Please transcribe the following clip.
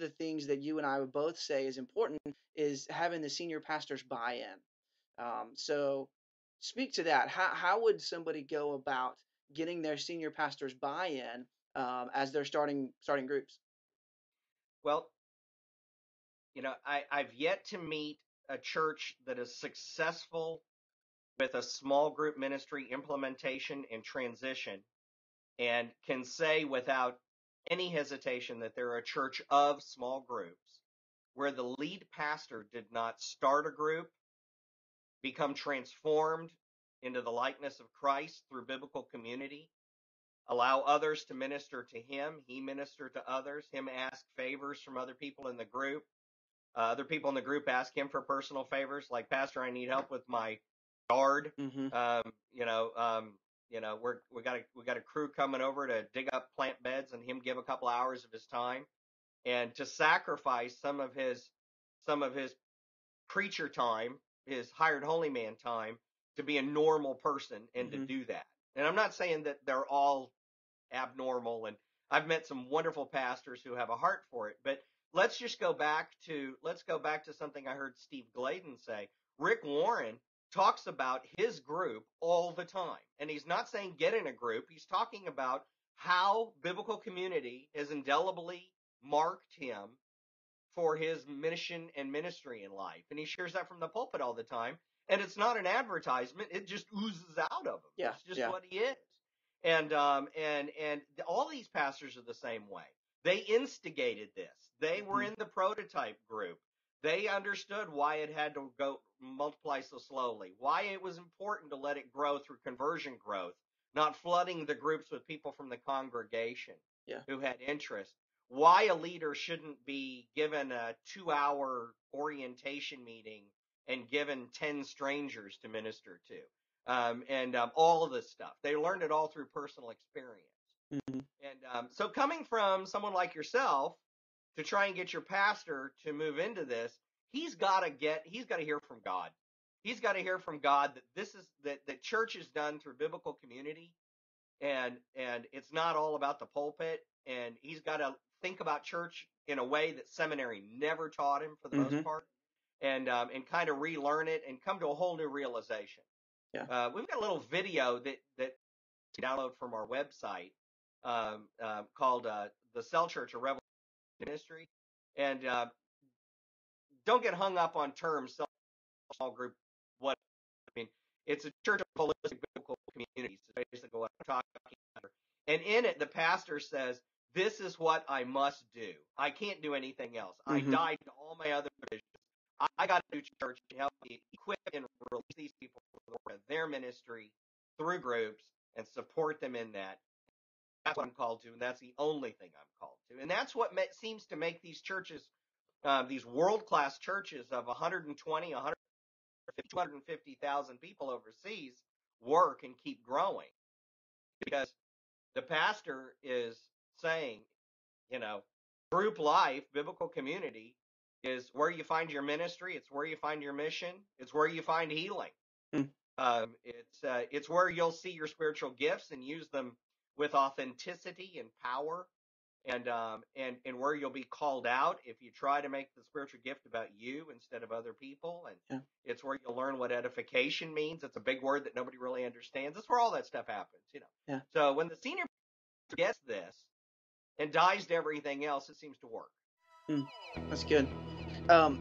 the things that you and I would both say is important is having the senior pastors buy-in. So speak to that. How would somebody go about getting their senior pastors buy-in as they're starting groups? Well, I've yet to meet a church that is successful with a small group ministry implementation and transition and can say without any hesitation that they're a church of small groups where the lead pastor did not start a group, become transformed into the likeness of Christ through biblical community, allow others to minister to him, he ministered to others, him ask favors from other people in the group. Other people in the group ask him for personal favors, like, Pastor, I need help with my yard. Mm-hmm. Um, we got a crew coming over to dig up plant beds, and him give a couple hours of his time, and to sacrifice some of his preacher time, his hired holy man time, to be a normal person and to Mm-hmm. do that. And I'm not saying that they're all abnormal, and I've met some wonderful pastors who have a heart for it, but let's go back to something I heard Steve Gladen say. Rick Warren talks about his group all the time, and he's not saying get in a group. He's talking about how biblical community has indelibly marked him for his mission and ministry in life, and he shares that from the pulpit all the time. And it's not an advertisement; it just oozes out of him. Yeah, It's just yeah. what he is. And all these pastors are the same way. They instigated this. They were Mm-hmm. in the prototype group. They understood why it had to go multiply so slowly, why it was important to let it grow through conversion growth, not flooding the groups with people from the congregation Yeah. who had interest, why a leader shouldn't be given a 2-hour orientation meeting and given 10 strangers to minister to, and all of this stuff. They learned it all through personal experience. Mm-hmm. And so coming from someone like yourself to try and get your pastor to move into this, he's got to hear from God. He's got to hear from God that that church is done through biblical community, and it's not all about the pulpit. And he's got to think about church in a way that seminary never taught him for the Mm-hmm. most part, and kind of relearn it and come to a whole new realization. Yeah. We've got a little video that you download from our website, called "The Cell Church: A Revolution in Ministry," and don't get hung up on terms small group. What I mean, it's a church of holistic biblical communities. Is basically what I'm talking about. And in it, the pastor says, "This is what I must do. I can't do anything else. I Mm-hmm. died to all my other visions. I got to do church and help me equip and release these people for the work of their ministry through groups and support them in that. That's what I'm called to, and that's the only thing I'm called to. And that's what seems to make these churches, these world-class churches of 120, 150, 250,000 people overseas, work and keep growing, because the pastor is saying, you know, group life, biblical community is where you find your ministry. It's where you find your mission. It's where you find healing. Mm. It's where you'll see your spiritual gifts and use them with authenticity and power, and where you'll be called out if you try to make the spiritual gift about you instead of other people. And Yeah. it's where you'll learn what edification means. It's a big word that nobody really understands. That's where all that stuff happens. Yeah. So when the senior gets this and dies to everything else, it seems to work. That's good. Um,